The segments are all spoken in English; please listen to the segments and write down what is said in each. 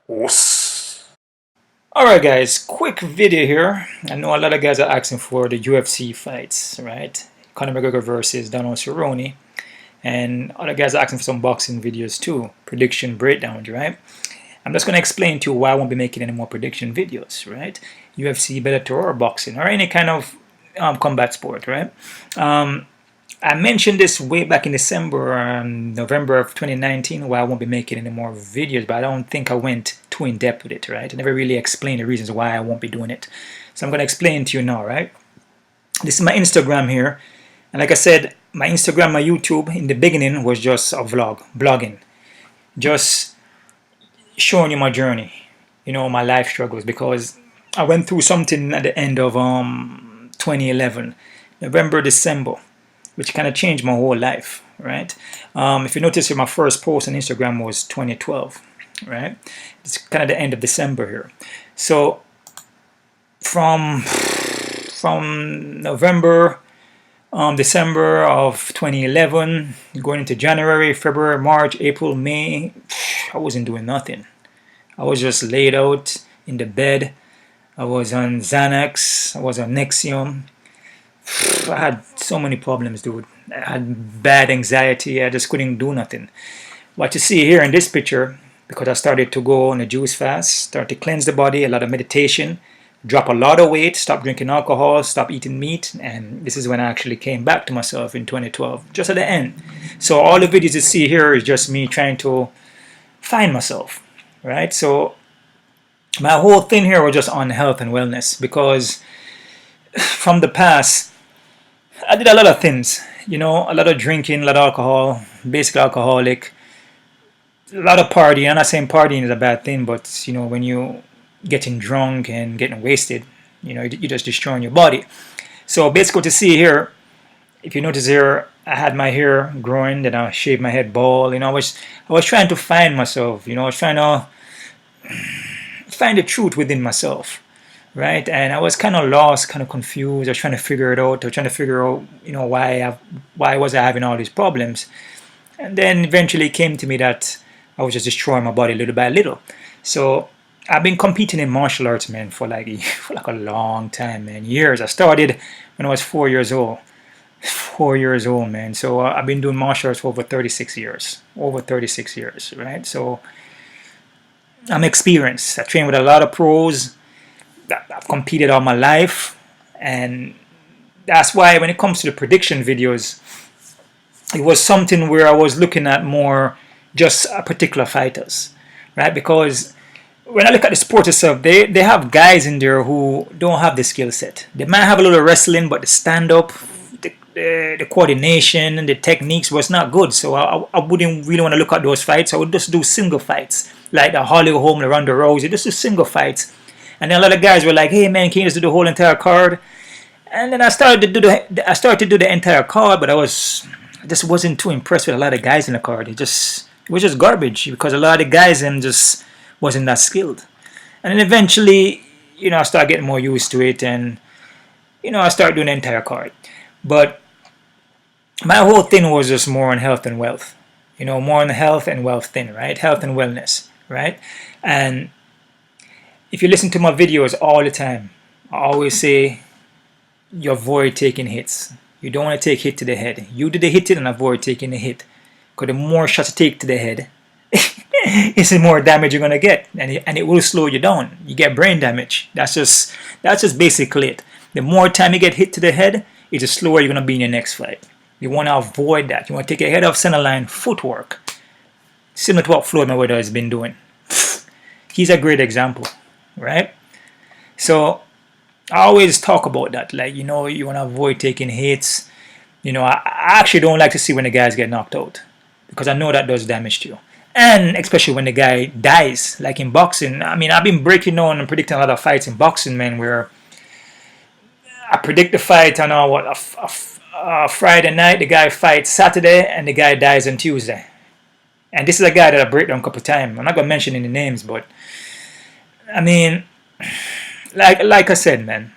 Os. Alright guys, quick video here. I know a lot of guys are asking for the UFC fights, right? Conor McGregor versus Donald Cerrone. And other guys are asking for some boxing videos too. Prediction breakdowns, right? I'm just going to explain to you why I won't be making any more prediction videos, right? UFC, Bellator, or boxing, or any kind of combat sport, right? I mentioned this way back in December and November of 2019 why I won't be making any more videos, but I don't think I went too in depth with it, right? I never really explained the reasons why I won't be doing it. So I'm going to explain to you now, right? This is my Instagram here. And like I said, my Instagram, my YouTube in the beginning was just a blogging. Just showing you my journey, my life struggles, because I went through something at the end of 2011, November, December, which kind of changed my whole life, right? If you notice here, my first post on Instagram was 2012, right? It's kind of the end of December here. So from November, December of 2011, going into January, February, March, April, May, I wasn't doing nothing. I was just laid out in the bed. I was on Xanax. I was on Nexium. I had so many problems, dude. I had bad anxiety. I just couldn't do nothing. What you see here in this picture, because I started to go on a juice fast, start to cleanse the body, a lot of meditation, drop a lot of weight, stop drinking alcohol, stop eating meat, and this is when I actually came back to myself in 2012, just at the end. So all the videos you see here is just me trying to find myself, right? So my whole thing here was just on health and wellness, because from the past, I did a lot of things, a lot of drinking, a lot of alcohol, basically alcoholic, a lot of partying. I'm not saying partying is a bad thing, but when you getting drunk and getting wasted, you're just destroying your body. So basically, to see here, if you notice here, I had my hair growing, then I shaved my head bald. I was trying to find myself. I was trying to find the truth within myself, right? And I was kind of lost, kind of confused. I was trying to figure it out. I was trying to figure out, why was I having all these problems? And then eventually it came to me that I was just destroying my body little by little. So I've been competing in martial arts, man, for like a long time, man, years. I started when I was 4 years old. 4 years old, man. So I've been doing martial arts for over 36 years. Over 36 years, right? So I'm experienced. I train with a lot of pros. I've competed all my life, and that's why when it comes to the prediction videos, it was something where I was looking at more just particular fighters, right? Because when I look at the sport itself, they have guys in there who don't have the skill set. They might have a little wrestling, but the stand-up, the coordination and the techniques was not good. So I wouldn't really want to look at those fights. I would just do single fights, like the Holly Holm, the Ronda Rousey, just do single fights. And then a lot of guys were like, "Hey man, can you just do the whole entire card?" And then I started to do the entire card, but I just wasn't too impressed with a lot of guys in the card. It was just garbage, because a lot of the guys in just wasn't that skilled. And then eventually, I started getting more used to it, and I started doing the entire card. But my whole thing was just more on health and wealth, more on the health and wealth thing, right? Health and wellness, right? And if you listen to my videos all the time, I always say you avoid taking hits. You don't want to take hit to the head. You do the hitting and avoid taking the hit, because the more shots you take to the head, it's the more damage you're gonna get, and it will slow you down. You get brain damage. That's just basically it. The more time you get hit to the head, it's the slower you're gonna be in your next fight. You want to avoid that. You want to take your head off center line, footwork, similar to what Floyd Mayweather has been doing. He's a great example, right? So I always talk about that. Like, you want to avoid taking hits. I actually don't like to see when the guys get knocked out, because I know that does damage to you. And especially when the guy dies, like in boxing. I mean, I've been breaking down and predicting a lot of fights in boxing, man, where I predict the fight on a Friday night, the guy fights Saturday, and the guy dies on Tuesday. And this is a guy that I break down a couple of times. I'm not going to mention any names, but I mean, like I said, man,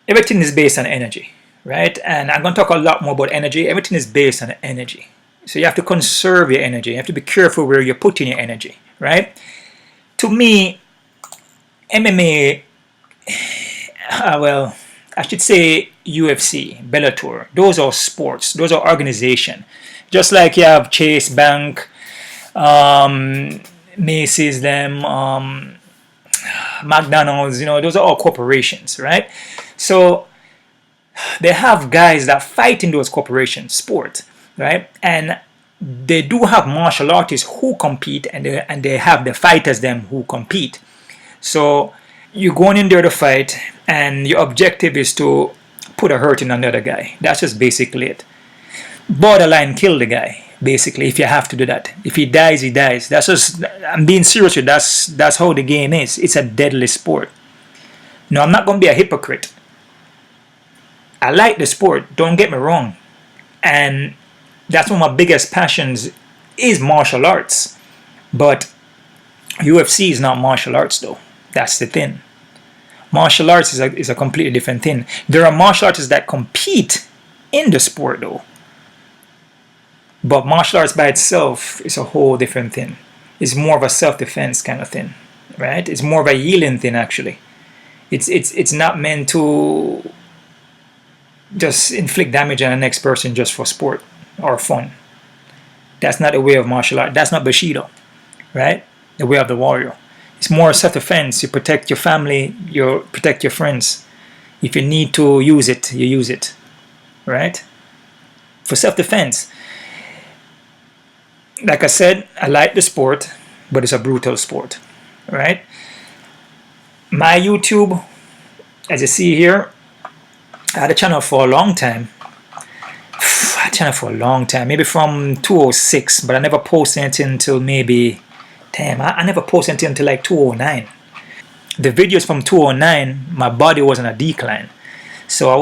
everything is based on energy, right? And I'm going to talk a lot more about energy. Everything is based on energy, So you have to conserve your energy. You have to be careful where you're putting your energy, right? To me, MMA, well, I should say UFC, Bellator, those are sports. Those are organization. Just like you have Chase Bank, Macy's, them, McDonald's, those are all corporations, right? So they have guys that fight in those corporations, sport, right? And they do have martial artists who compete, and they have the fighters them who compete. So you're going in there to fight, and your objective is to put a hurt in another guy. That's just basically it. Borderline kill the guy, basically, if you have to do that. If he dies, he dies. That's just, I'm being serious with you. That's how the game is. It's a deadly sport. No, I'm not going to be a hypocrite. I like the sport, don't get me wrong. And that's one of my biggest passions is martial arts. But UFC is not martial arts though. That's the thing. Martial arts is a completely different thing. There are martial artists that compete in the sport though. But martial arts by itself is a whole different thing. It's more of a self-defense kind of thing, right? It's more of a healing thing actually. It's not meant to just inflict damage on the next person just for sport or fun. That's not the way of martial art. That's not Bushido, right? The way of the warrior. It's more self-defense. You protect your family, you protect your friends. If you need to use it, you use it, right? For self-defense. Like I said, I like the sport, but it's a brutal sport, right? My YouTube, as you see here, I had a channel for a long time. Maybe from 2006, but I never posted anything until maybe, I never posted anything until like 2009. The videos from 2009, my body was on a decline. So I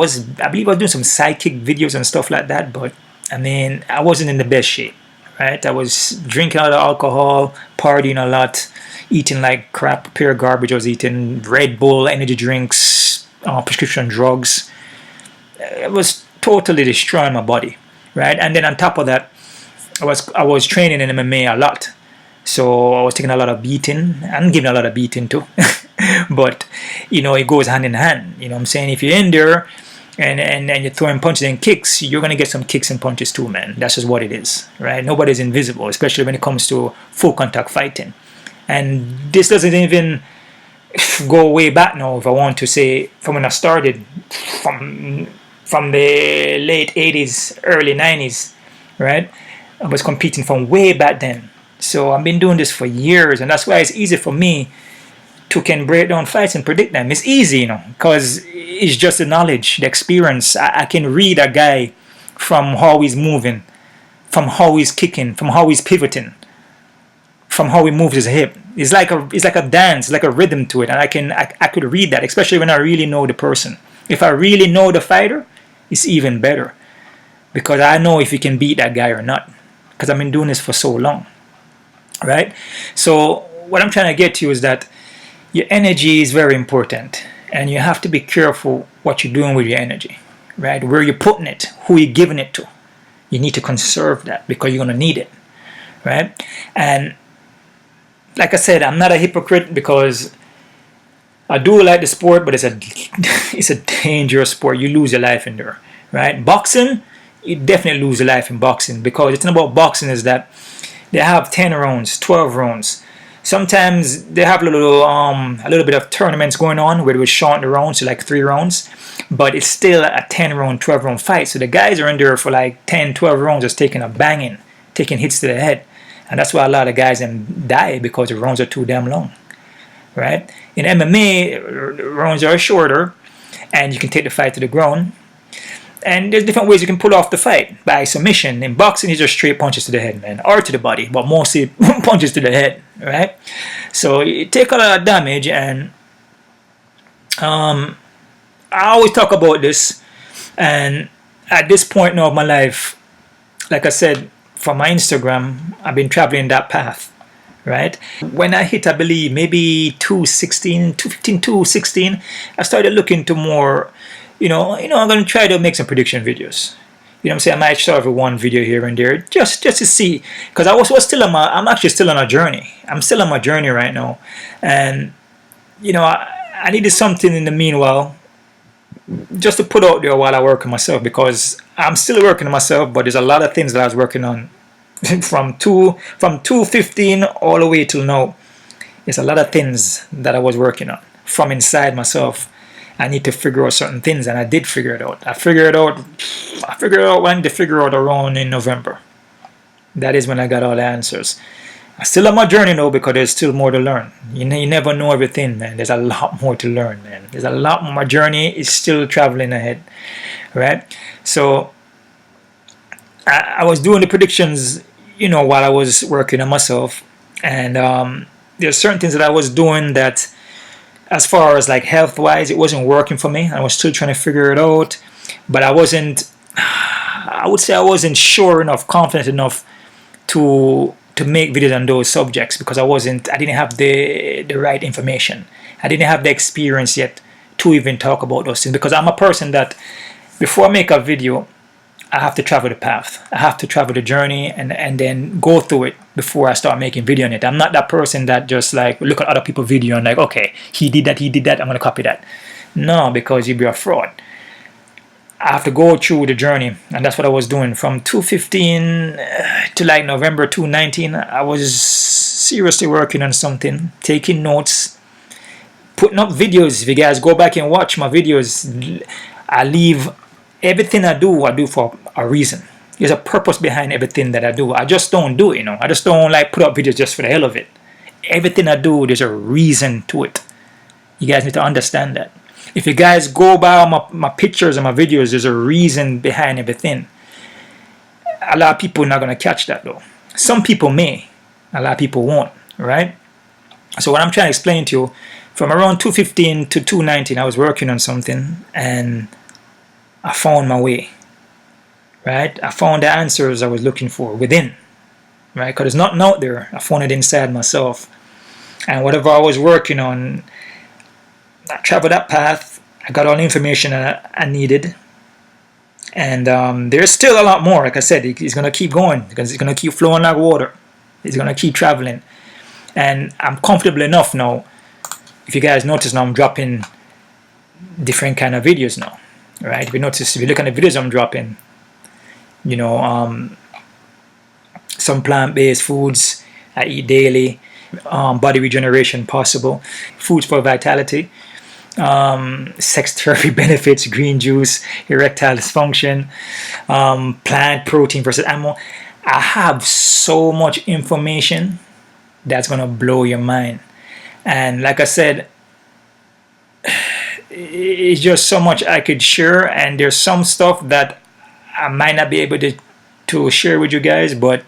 believe I was doing some sidekick videos and stuff like that, but I mean, I wasn't in the best shape, right? I was drinking a lot of alcohol, partying a lot, eating like crap, pure garbage. I was eating Red Bull, energy drinks, prescription drugs. It was totally destroying my body, right? And then on top of that, I was training in MMA a lot, so I was taking a lot of beating and giving a lot of beating too. But it goes hand in hand. You know what I'm saying? If you're in there and you're throwing punches and kicks, you're gonna get some kicks and punches too, man. That's just what it is, right? Nobody's invisible, especially when it comes to full contact fighting. And this doesn't even go way back now. If I want to say, from when I started, from the late 80s, early 90s, right? I was competing from way back then. So I've been doing this for years, and that's why it's easy for me to can break down fights and predict them. It's easy, because it's just the knowledge, the experience. I can read a guy from how he's moving, from how he's kicking, from how he's pivoting, from how he moves his hip. It's like a dance, like a rhythm to it, and I could read that, especially when I really know the person. If I really know the fighter, it's even better, because I know if you can beat that guy or not, because I've been doing this for so long, right? So what I'm trying to get to is that your energy is very important, and you have to be careful what you're doing with your energy, right? Where you're putting it, who you're giving it to. You need to conserve that, because you're going to need it, right? And like I said, I'm not a hypocrite, because I do like the sport, but it's a dangerous sport. You lose your life in there, right? Boxing, you definitely lose your life in boxing, because the thing about boxing is that they have 10 rounds, 12 rounds. Sometimes they have a little bit of tournaments going on where they would shorten the rounds to like 3 rounds, but it's still a 10 round, 12 round fight. So the guys are in there for like 10, 12 rounds, just taking hits to the head. And that's why a lot of guys die, because the rounds are too damn long, right? In MMA, rounds are shorter, and you can take the fight to the ground. And there's different ways you can pull off the fight. By submission. In boxing, it's just straight punches to the head, man, or to the body, but mostly punches to the head, right? So you take a lot of damage, and I always talk about this. And at this point now of my life, like I said, from my Instagram, I've been traveling that path, right? When I hit, I believe, maybe 215, 216, I started looking to more, I'm going to try to make some prediction videos. You know what I'm saying? I might start with one video here and there, just to see, because was still on I'm actually still on a journey. I'm still on my journey right now, and you know, I needed something in the meanwhile, just to put out there while I work on myself, because I'm still working on myself, but there's a lot of things that I was working on from 215 all the way till now. There's a lot of things that I was working on from inside myself. I need to figure out certain things, and I did figure it out. I figured out when I need to figure out around in November. That is when I got all the answers. I'm still on my journey though, because there's still more to learn. You never know everything, man. There's a lot more to learn, man. There's a lot more. My journey is still traveling ahead, right? So I was doing the predictions, you know, while I was working on myself, and there's certain things that I was doing that, as far as like health-wise, it wasn't working for me. I was still trying to figure it out, but I wasn't. I would say I wasn't sure enough, confident enough to make videos on those subjects, because I didn't have the right information. I didn't have the experience yet to even talk about those things, because I'm a person that before I make a video, I have to travel the path. I have to travel the journey and then go through it before I start making video on it. I'm not that person that just like look at other people's video and like, okay, he did that, I'm gonna copy that. No, because you'd be a fraud. I have to go through the journey, and that's what I was doing from 2015 to like November 2019. I was seriously working on something, taking notes, putting up videos. If you guys go back and watch my videos, I leave everything I do for a reason. There's a purpose behind everything that I do. I just don't do it, you know. I just don't like put up videos just for the hell of it. Everything I do, there's a reason to it. You guys need to understand that. If you guys go by my pictures and my videos, there's a reason behind everything. A lot of people are not going to catch that though. Some people may. A lot of people won't, right? So what I'm trying to explain to you, from around 2015 to 2019, I was working on something and I found my way, right? I found the answers I was looking for within, right? Because there's nothing out there. I found it inside myself. And whatever I was working on, I traveled that path. I got all the information I needed. And there's still a lot more. Like I said, it's going to keep going, because it's going to keep flowing like water. It's going to keep traveling. And I'm comfortable enough now. If you guys notice now, I'm dropping different kind of videos now, right? If you notice, if you look at the videos I'm dropping, you know, some plant-based foods I eat daily, body regeneration possible, foods for vitality, sex therapy benefits, green juice, erectile dysfunction, plant protein versus animal. I have so much information that's gonna blow your mind. And like I said, it's just so much I could share, and there's some stuff that I might not be able to share with you guys, but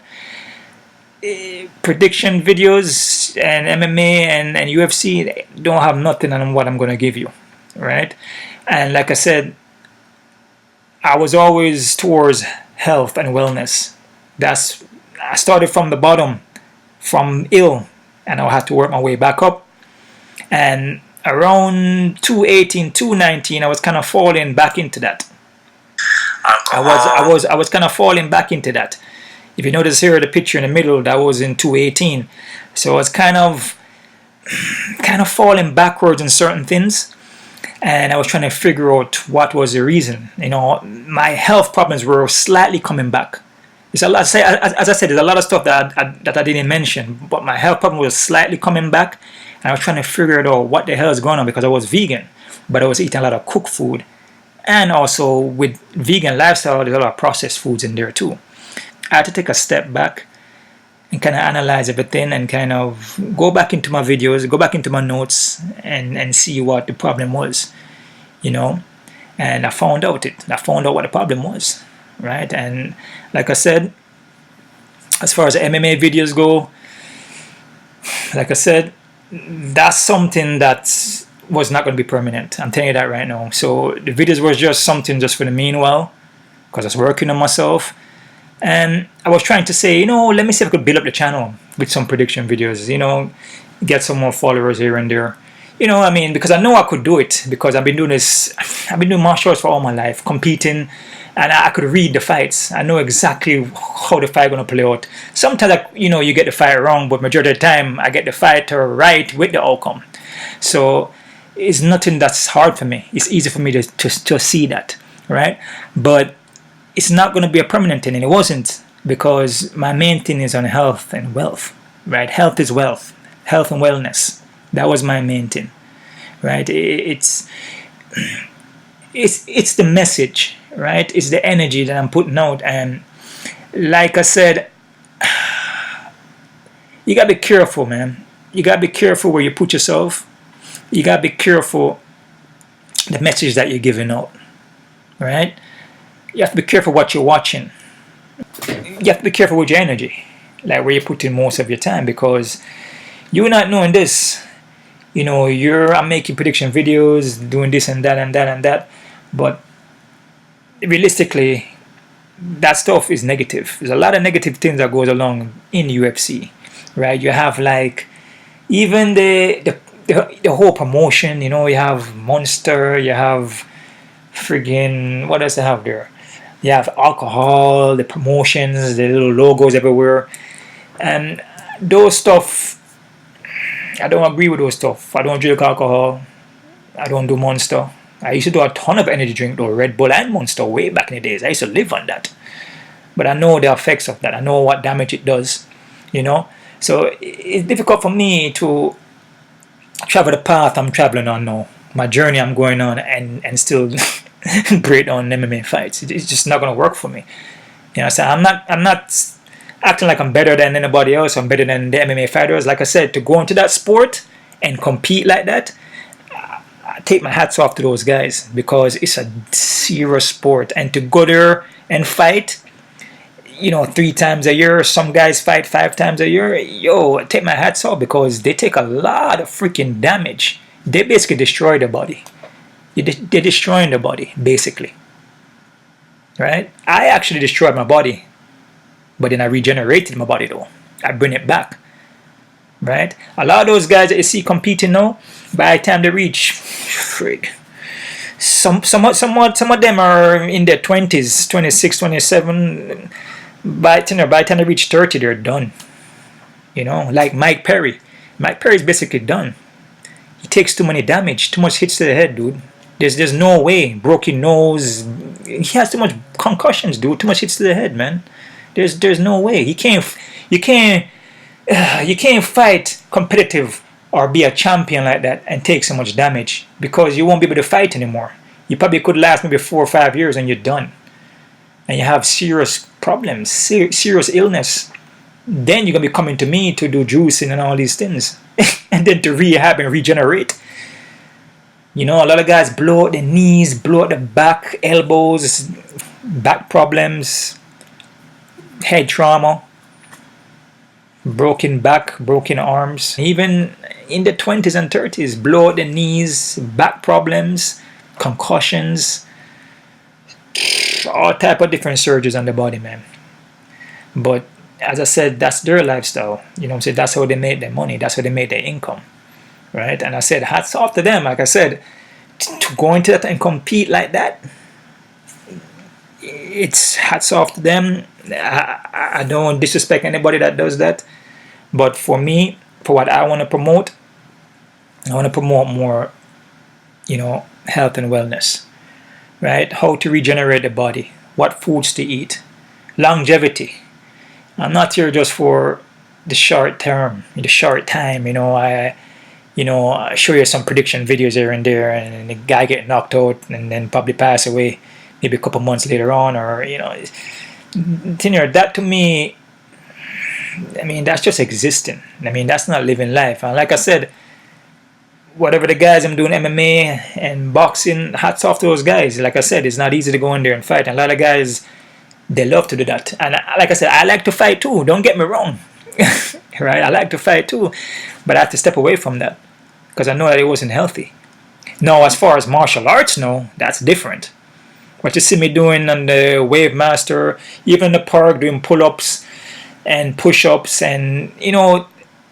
prediction videos and MMA and UFC don't have nothing on what I'm going to give you, right? And like I said, I was always towards health and wellness. I started from the bottom, from ill, and I had to work my way back up. And around 2018, 2019, I was kind of falling back into that. I was kind of falling back into that. If you notice here, the picture in the middle, that was in 2018. So I was kind of falling backwards in certain things, and I was trying to figure out what was the reason. You know, my health problems were slightly coming back. It's a lot. As I said, there's a lot of stuff that I didn't mention, but my health problem was slightly coming back, and I was trying to figure out what the hell is going on, because I was vegan, but I was eating a lot of cooked food, and also with vegan lifestyle, there's a lot of processed foods in there too. I had to take a step back and kind of analyze everything and kind of go back into my videos, go back into my notes and see what the problem was, you know. And I found out what the problem was, right? And like I said, as far as the MMA videos go, like I said, that's something that was not going to be permanent. I'm telling you that right now. So the videos was just something just for the meanwhile, because I was working on myself. And I was trying to say, you know, let me see if I could build up the channel with some prediction videos, you know, get some more followers here and there. I mean, because I know I could do it, because I've been doing this, I've been doing martial arts for all my life, competing, and I could read the fights. I know exactly how the fight gonna play out. Sometimes, you get the fight wrong, but majority of the time, I get the fighter right with the outcome. So it's nothing that's hard for me. It's easy for me to see that, right? But it's not gonna be a permanent thing, and it wasn't, because my main thing is on health and wealth, right? Health is wealth, health and wellness. That was my main thing, right? It's the message, right? It's the energy that I'm putting out, and like I said, you gotta be careful, man. You gotta be careful where you put yourself. You gotta be careful the message that you're giving out, right? You have to be careful what you're watching. You have to be careful with your energy, like where you put in most of your time, because you're not knowing this. I'm making prediction videos, doing this and that and that and that, but realistically, that stuff is negative. There's a lot of negative things that goes along in UFC, right? You have like even the whole promotion. You have Monster, you have friggin' what else they have there? You have alcohol, the promotions, the little logos everywhere, and those stuff. I don't agree with those stuff. I don't drink alcohol. I don't do Monster. I used to do a ton of energy drink though, Red Bull and Monster way back in the days. I used to live on that. But I know the effects of that. I know what damage it does, So it's difficult for me to travel the path I'm traveling on now. My journey I'm going on, and still break down MMA fights. It's just not going to work for me. So I'm not acting like I'm better than anybody else. I'm better than the MMA fighters. Like I said, to go into that sport and compete like that, I take my hats off to those guys, because it's a serious sport. And to go there and fight, 3 times a year, some guys fight 5 times a year, I take my hats off, because they take a lot of freaking damage. They basically destroy the body. They're destroying the body, basically. Right? I actually destroyed my body, but then I regenerated my body though. I bring it back, right? A lot of those guys that you see competing now, by the time they reach, frig, some of them are in their 20s, 26, 27. By the time they reach 30, they're done. Like Mike Perry. Mike Perry is basically done. He takes too many damage, too much hits to the head, dude. There's no way. Broken nose. He has too much concussions, dude. Too much hits to the head, man. There's no way. You can't fight competitive or be a champion like that and take so much damage, because you won't be able to fight anymore. You probably could last maybe 4 or 5 years and you're done. And you have serious problems, serious illness. Then you're going to be coming to me to do juicing and all these things. And then to rehab and regenerate. A lot of guys blow out the knees, blow out the back, elbows, back problems, head trauma, broken back, broken arms. Even in the 20s and 30s, blow out the knees, back problems, concussions, all type of different surgeries on the body, man. But as I said, that's their lifestyle. That's how they make their money. That's how they make their income, right? And I said, hats off to them. Like I said, to go into that and compete like that, it's hats off to them. I don't disrespect anybody that does that, but for me, for what I want to promote, I want to promote more, health and wellness, right? How to regenerate the body, what foods to eat, longevity. I'm not here just for the short term, the short time. I show you some prediction videos here and there, and the guy get knocked out and then probably pass away maybe a couple months later on, or that to me, that's just existing. That's not living life. And like I said, whatever the guys I'm doing MMA and boxing, hats off to those guys. Like I said, it's not easy to go in there and fight. And a lot of guys, they love to do that. And like I said, I like to fight too. Don't get me wrong. Right? I like to fight too. But I have to step away from that, because I know that it wasn't healthy. Now, as far as martial arts, no, that's different. What you see me doing on the Wave Master, even in the park, doing pull-ups and push-ups, and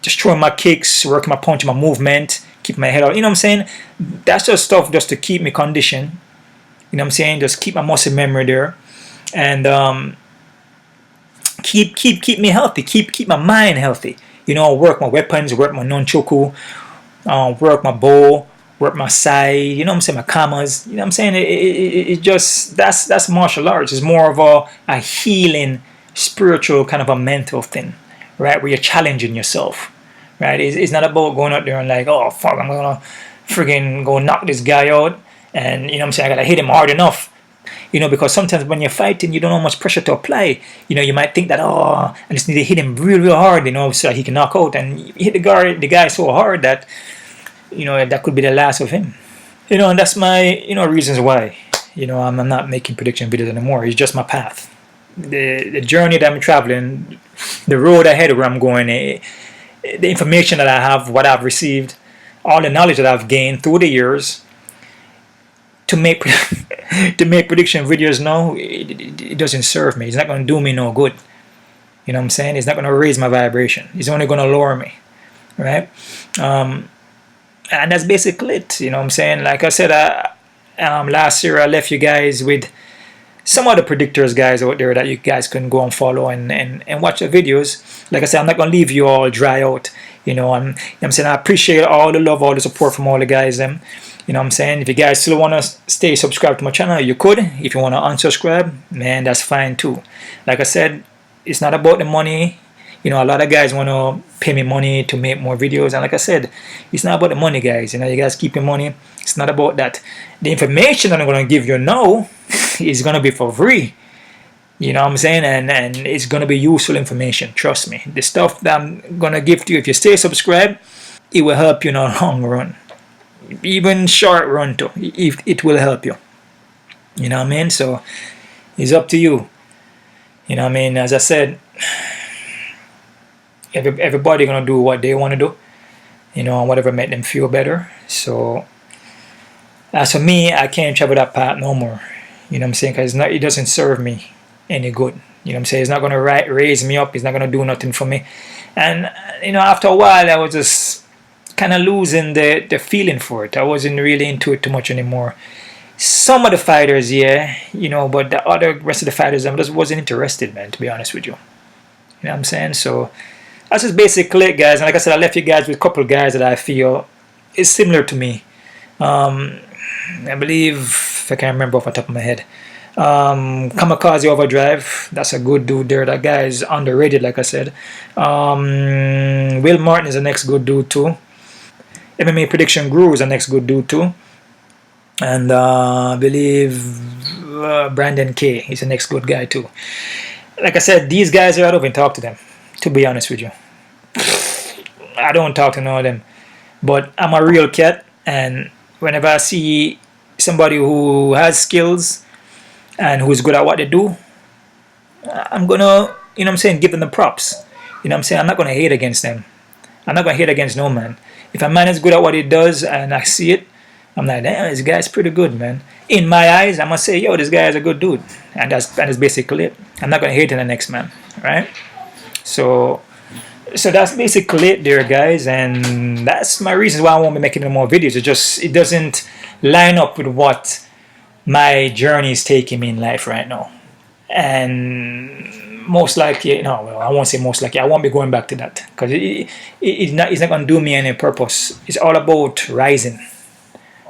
just throwing my kicks, working my punch, my movement, keep my head out. You know what I'm saying? That's just stuff just to keep me conditioned. You know what I'm saying? Just keep my muscle memory there, and keep me healthy. Keep my mind healthy. You know, work my weapons, work my nunchaku, work my bow, work my sai. You know what I'm saying? My kamas. You know what I'm saying? It just that's martial arts. It's more of a healing, spiritual kind of a mental thing, right? Where you're challenging yourself, right? It's not about going out there and like, oh fuck, I'm gonna friggin' go knock this guy out, and you know what I'm saying? I gotta hit him hard enough. You know, because sometimes when you're fighting, you don't know how much pressure to apply. You know, you might think that, oh, I just need to hit him real hard, you know, so he can knock out. And you hit the guy so hard that, you know, that could be the last of him. You know, and that's my, you know, reasons why. You know, I'm not making prediction videos anymore. It's just my path. The journey that I'm traveling, the road ahead where I'm going, the information that I have, what I've received, all the knowledge that I've gained through the years, to make prediction videos now, it doesn't serve me. It's not going to do me no good. You know what I'm saying? It's not going to raise my vibration. It's only going to lower me, right? And that's basically it. You know what I'm saying? Like I said, last year I left you guys with some other predictors guys out there that you guys can go and follow and watch the videos. Like I said, I'm not going to leave you all dry out. You know what I'm saying? I appreciate all the love, all the support from all the guys. You know what I'm saying? If you guys still want to stay subscribed to my channel, you could. If you want to unsubscribe, man, that's fine too. Like I said, it's not about the money. You know, a lot of guys want to pay me money to make more videos. And like I said, it's not about the money, guys. You know, you guys keep your money. It's not about that. The information that I'm going to give you now is going to be for free. You know what I'm saying? And it's going to be useful information. Trust me. The stuff that I'm going to give to you, if you stay subscribed, it will help you in the long run. Even short run too, if it will help you. You know what I mean? So it's up to you. You know what I mean? As I said, everybody gonna do what they want to do, you know, and whatever make them feel better. So as for me, I can't travel that path no more. You know what I'm saying? Because it doesn't serve me any good. You know what I'm saying? It's not gonna raise me up. It's not gonna do nothing for me. And you know, after a while, I was just kind of losing the feeling for it. I wasn't really into it too much anymore. Some of the fighters, yeah, you know, but the other rest of the fighters, I just wasn't interested, man, to be honest with you. You know what I'm saying? So that's just basically it, guys. And like I said, I left you guys with a couple of guys that I feel is similar to me. I believe, if I can't remember off the top of my head, Kamikaze Overdrive, that's a good dude there. That guy is underrated, like I said. Will Martin is the next good dude too. MMA Prediction Guru is the next good dude too. And I believe Brandon K is the next good guy too. Like I said, these guys, I don't even talk to them, to be honest with you. I don't talk to none of them. But I'm a real cat, and whenever I see somebody who has skills and who's good at what they do, I'm gonna, you know what I'm saying, give them the props. You know what I'm saying? I'm not gonna hate against them. I'm not gonna hate against no man. If a man is good at what he does and I see it, I'm like, damn, this guy's pretty good, man. In my eyes, I'm gonna say, yo, this guy is a good dude. And that's basically it. I'm not gonna hate on the next man, right? So that's basically it there, guys, and that's my reasons why I won't be making any more videos. It doesn't line up with what my journey is taking me in life right now. And most likely, no, well, I won't say most likely, I won't be going back to that, because it's not going to do me any purpose. It's all about rising,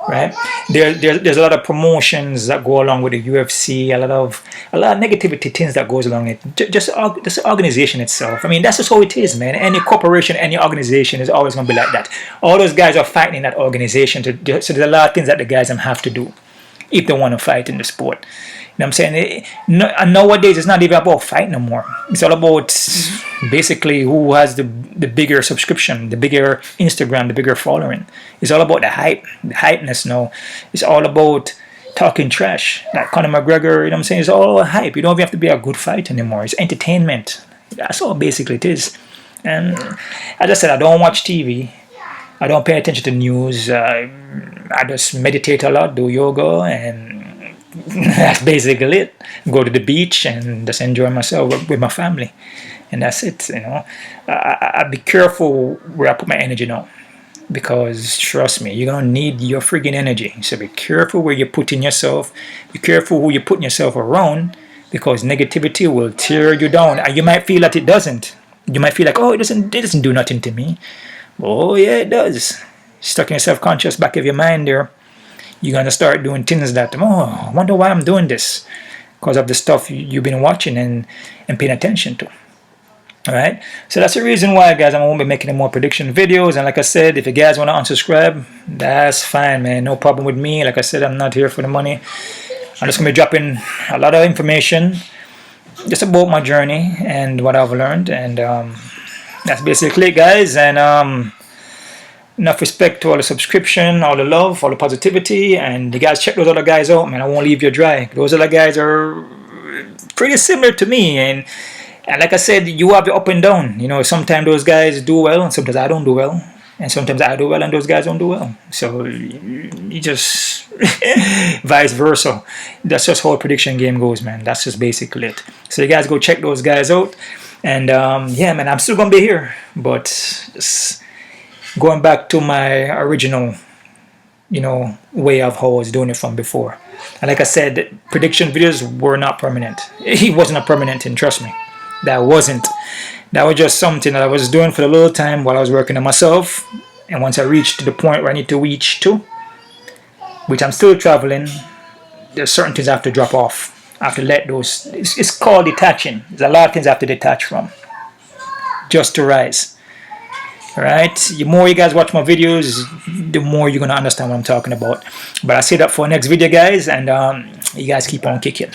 right? There's a lot of promotions that go along with the UFC, a lot of negativity things that goes along it. Just the organization itself. I mean, that's just how it is, man. Any corporation, any organization is always going to be like that. All those guys are fighting in that organization, so there's a lot of things that the guys have to do if they want to fight in the sport. You know what I'm saying? And nowadays, it's not even about fighting no more. It's all about basically who has the bigger subscription, the bigger Instagram, the bigger following. It's all about the hypeness now. It's all about talking trash. Like Conor McGregor, you know what I'm saying? It's all hype. You don't even have to be a good fighter anymore. It's entertainment. That's all basically it is. And as I said, I don't watch TV. I don't pay attention to news. I just meditate a lot, do yoga, and that's basically it. Go to the beach and just enjoy myself with my family. and that's it. You know, I be careful where I put my energy now, because trust me, you're gonna need your friggin' energy. So be careful where you're putting yourself. Be careful who you're putting yourself around, because negativity will tear you down. And you might feel that it doesn't. You might feel like, oh, it doesn't do nothing to me. Oh yeah, it does. Stuck in your self-conscious back of your mind there. You're gonna start doing things that, oh, I wonder why I'm doing this, because of the stuff you've been watching and paying attention to. All right, so that's the reason why, guys, I won't be making any more prediction videos. And like I said, if you guys want to unsubscribe, that's fine, man. No problem with me. Like I said, I'm not here for the money. I'm just gonna be dropping a lot of information just about my journey and what I've learned, and that's basically it, guys. And enough respect to all the subscription, all the love, all the positivity, and you guys check those other guys out, man. I won't leave you dry. Those other guys are pretty similar to me, and like I said, you have your up and down. You know, sometimes those guys do well, and sometimes I don't do well, and sometimes I do well, and those guys don't do well. So you just vice versa. That's just how a prediction game goes, man. That's just basically it. So you guys go check those guys out, and yeah, man, I'm still gonna be here, but just going back to my original, you know, way of how I was doing it from before. And like I said, prediction videos were not permanent. It wasn't a permanent thing, trust me. That wasn't. That was just something that I was doing for a little time while I was working on myself. And once I reached to the point where I need to reach to, which I'm still traveling, there's certain things I have to drop off. I have to let those, it's called detaching. There's a lot of things I have to detach from just to rise. Alright, the more you guys watch my videos, the more you're gonna understand what I'm talking about. But I say that for next video, guys, and you guys keep on kicking.